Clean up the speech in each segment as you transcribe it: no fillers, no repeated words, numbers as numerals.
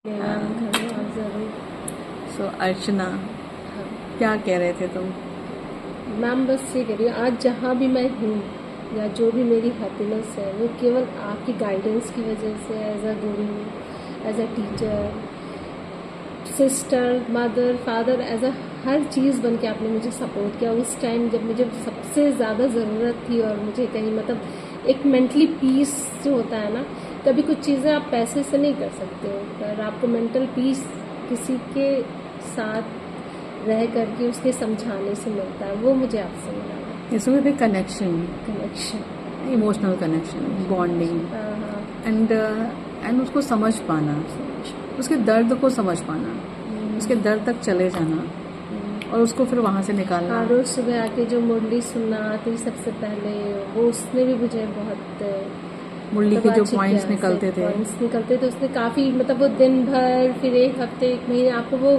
ज़रूर। सो अर्चना, क्या कह रहे थे तुम? मैम बस ये कह रही हूँ, आज जहाँ भी मैं हूँ या जो भी मेरी हैप्पीनेस है वो केवल आपकी गाइडेंस की वजह से, as a guru, as a teacher, sister, mother, father, as a हर चीज़ बन के आपने मुझे सपोर्ट किया उस टाइम जब मुझे सबसे ज़्यादा ज़रूरत थी। और मुझे कहीं मतलब एक मेंटली पीस जो होता है ना, कभी कुछ चीज़ें आप पैसे से नहीं कर सकते हो, पर आपको मेंटल पीस किसी के साथ रह करके उसके समझाने से मिलता है, वो मुझे आपसे मिला। इसमें भी connection, emotional connection, bonding and उसको समझ पाना, उसके दर्द को समझ पाना, उसके दर्द तक चले जाना और उसको फिर वहाँ से निकालना। हाँ, रोज सुबह आके जो मुरली सुनना आती सबसे पहले, वो उसने भी मुझे बहुत मुरली के जो पॉइंट्स निकलते थे उसने काफ़ी मतलब वो दिन भर, फिर एक हफ्ते, एक महीने आपको वो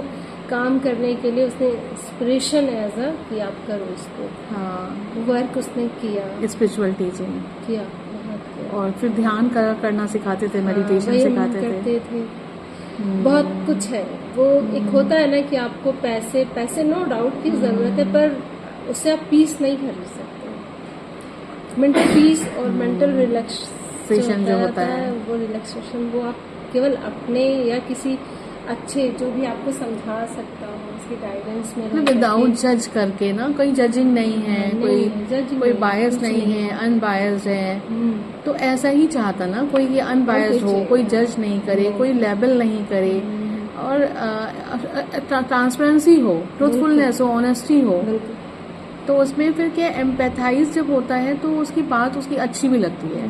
काम करने के लिए उसने इंस्पिरेशन एज अ कि आप करो इसको। हाँ, वर्क उसने किया, स्पिरिचुअल टीचिंग किया बहुत किया। और फिर ध्यान करना सिखाते थे, मेडिटेशन सिखाते थे। बहुत कुछ है वो। एक होता है ना कि आपको पैसे नो डाउट की ज़रूरत है, पर उससे आप पीस नहीं खरीद सकते। मेंटल पीस और मेंटल रिलैक्सेशन जो होता है वो रिलैक्सेशन वो आप केवल अपने या किसी अच्छे जो भी आपको समझा सकता हो उसकी गाइडेंस में विदाउट जज करके ना, कोई जजिंग नहीं है, कोई बायस नहीं है, अनबायस्ड है। तो ऐसा ही चाहता ना कोई, ये अनबायस्ड हो, कोई जज नहीं करे, कोई लेबल नहीं करे और ट्रांसपेरेंसी हो, ट्रूथफुलनेस हो, ऑनेस्टी हो। तो उसमें फिर क्या, एम्पैथाइज जब होता है तो उसकी बात उसकी अच्छी भी लगती है।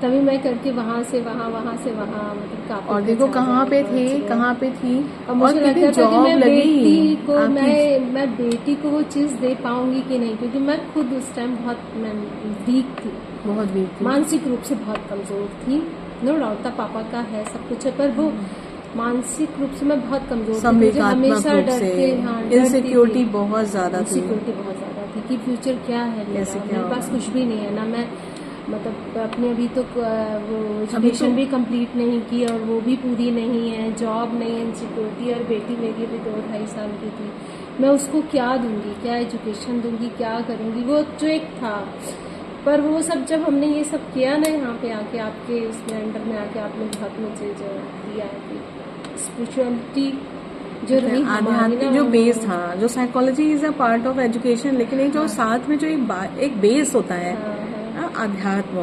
तभी मैं करके वहाँ से वहाँ मतलब काफी। और देखो कहाँ पे थे, कहाँ पे थी और मुझे लगता था कि मैं बेटी को मैं बेटी को वो चीज़ दे पाऊंगी कि नहीं, क्योंकि मैं खुद उस टाइम बहुत वीक थी, बहुत वीक थी, मानसिक रूप से बहुत कमजोर थी। नो डाउट था पापा का है सब कुछ है, पर वो मानसिक रूप से मैं बहुत कमजोर थी। मुझे हमेशा इनसिक्योरिटी बहुत ज्यादा थी, कि फ्यूचर क्या है मेरे पास कुछ भी नहीं है ना। मैं मतलब अपने अभी तो वो एजुकेशन भी कंप्लीट नहीं की और वो भी पूरी नहीं है, जॉब नहीं है, इनसिक्योरिटी, और बेटी मेरी अभी 2-2.5 साल की थी। मैं उसको क्या दूंगी, क्या एजुकेशन दूंगी, क्या करूंगी, वो जो एक था। पर वो सब जब हमने ये सब किया ना, यहाँ पे आके आपके इसमें अंडर में आके आपने बहुत मुझे जो दिया है कि स्पिरिचुअलिटी जो रही आध्यात्मिक जो बेस था, जो psychology is a part of education, लेकिन एक जो साथ में जो एक बेस होता है अध्यात्म,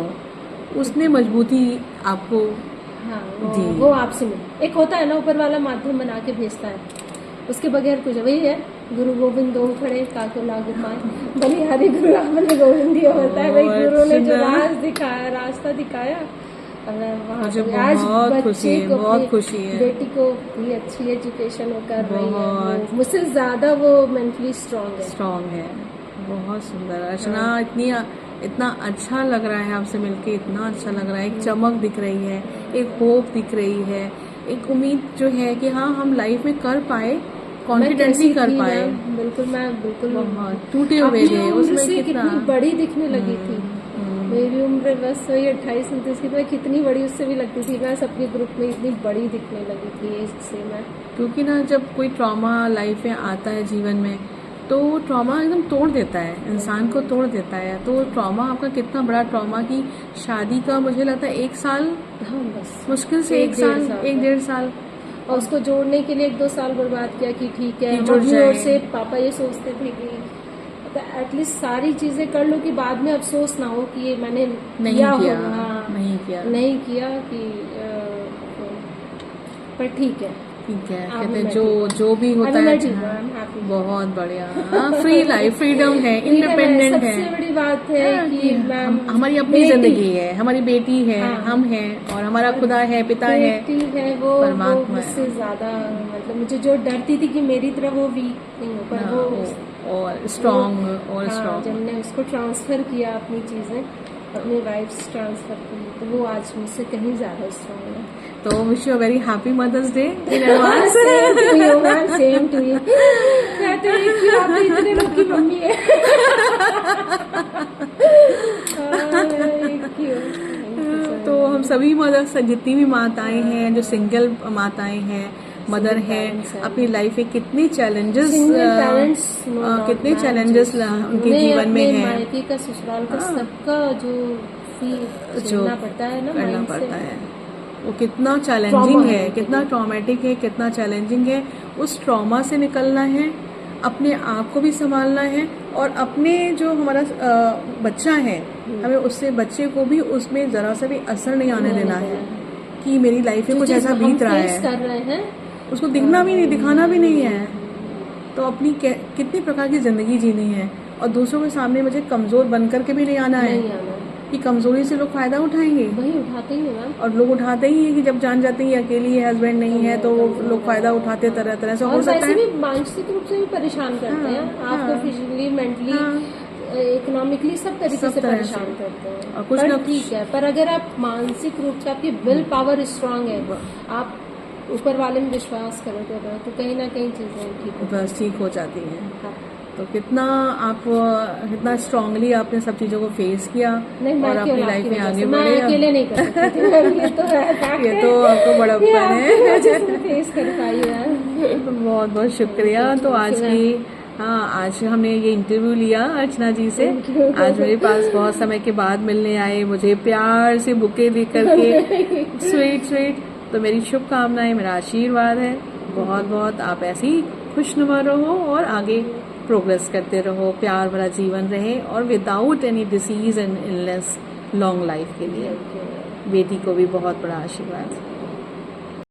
उसने मजबूती आपको दी। वो आपसे मिली। एक होता है ना ऊपर वाला माध्यम बना के भेजता है, उसके बगैर कुछ वही है। गुरु गोविंद दो खड़े काको लागू पाए, बलिहारी गुरु रामन गोविंद ये होता है। वही गुरु ने जो रास्ता दिखाया। मुझे बहुत खुशी है, बेटी को भी अच्छी एजुकेशन वो कर रही है, मुझसे ज्यादा वो मेंटली स्ट्रांग है। बहुत सुंदर अर्चना, इतना अच्छा लग रहा है आपसे मिलके, इतना अच्छा लग रहा है। एक चमक दिख रही है, एक होप दिख रही है, एक उम्मीद जो है कि हाँ हम लाइफ में कर पाए, कॉन्फिडेंटली कर पाए। बिल्कुल टूटे हुए थे उसमें कितनी बड़ी दिखने लगी थी। मेरी उम्र बस वही 28-29 की, तो मैं कितनी बड़ी उससे भी लगती थी। मैं अपने ग्रुप में इतनी बड़ी दिखने लगी थी इससे मैं, क्योंकि ना जब कोई ट्रॉमा लाइफ में आता है जीवन में, तो ट्रॉमा एकदम तोड़ देता है, इंसान को तोड़ देता है। तो ट्रॉमा आपका कितना बड़ा ट्रॉमा की शादी का मुझे लगता है 1 साल, बस मुश्किल से 1-1.5 साल, और उसको जोड़ने के लिए 1-2 साल बर्बाद किया कि ठीक है। मम्मी और से पापा ये सोचते थे कि एटलीस्ट सारी चीजें कर लो कि बाद में अफसोस ना हो कि ये मैंने नहीं किया कि पर ठीक है कहते जो भी होता है बहुत बढ़िया। फ्री लाइफ, फ्रीडम है, इंडिपेंडेंट है। सबसे बड़ी बात है कि हमारी अपनी जिंदगी है, हमारी बेटी है, हम हैं और हमारा खुदा है, पिता है, वो मुझसे ज्यादा मतलब मुझे जो डरती थी कि मेरी तरह वो वीक नहीं हो, पर वो और स्ट्रॉन्ग जब मैंने उसको ट्रांसफर किया अपनी चीजें, अपनी वाइफ्स ट्रांसफर की, तो वो आज मुझसे कहीं ज्यादा स्ट्रॉन्ग है। तो wish you very happy mother's day in advance. Same to you. मैं तो एक ही आप इतने लोग की मम्मी है। तो तो हम सभी मदर से जितनी भी माताएं हैं, जो सिंगल माताएं हैं, मदर है, अपनी लाइफ में कितने चैलेंजेस कितने चैलेंजेस उनके जीवन में है, मायके का ससुराल का सबका जो पड़ता है ना, करना पड़ता है, वो कितना चैलेंजिंग है, कितना ट्रॉमेटिक है, कितना चैलेंजिंग है। उस ट्रॉमा से निकलना है, अपने आप को भी संभालना है, और अपने जो हमारा बच्चा है, हमें उससे बच्चे को भी उसमें जरा सा भी असर नहीं आने देना है कि मेरी लाइफ में कुछ ऐसा बीत रहा है, उसको दिखना भी नहीं, दिखाना भी नहीं है। तो अपनी कितनी प्रकार की जिंदगी जीनी है, और दूसरों के सामने मुझे कमजोर बन करके भी नहीं आना है कि कमजोरी से लोग फायदा उठाएंगे। वही उठाते ही हैं, और लोग उठाते ही हैं कि जब जान जाते हैं अकेली है, हस्बैंड नहीं है, तो लोग फायदा उठाते तरह तरह से। हो सकता है मानसिक रूप से भी परेशान करते हैं आपको, फिजिकली, मेंटली, इकोनॉमिकली, सब तरीके से परेशान करते हैं। और कुछ ना ठीक है, पर अगर आप मानसिक रूप से, आपकी विल पावर स्ट्रांग है, आप ऊपर वाले में विश्वास करोगे तो कहीं ना कहीं चीजें बस ठीक हो जाती हैं। तो कितना आप कितना स्ट्रांगली आपने सब चीजों को फेस किया और अपनी लाइफ में आगे बढ़े। अकेले नहीं कर सकती थी, ये तो आपको बड़प्पन है, फेस कर पाई है। बहुत बहुत शुक्रिया। तो आज की आज हमने ये इंटरव्यू लिया अर्चना जी से। आज मेरे पास बहुत समय के बाद मिलने आए, मुझे प्यार से बुके दे करके स्वीट। तो मेरी शुभकामनाएं, मेरा आशीर्वाद है बहुत बहुत, आप ऐसे ही खुशनुमा रहो और आगे प्रोग्रेस करते रहो, प्यार भरा जीवन रहे, और without any disease and illness long life के लिए। बेटी को भी बहुत बड़ा आशीर्वाद।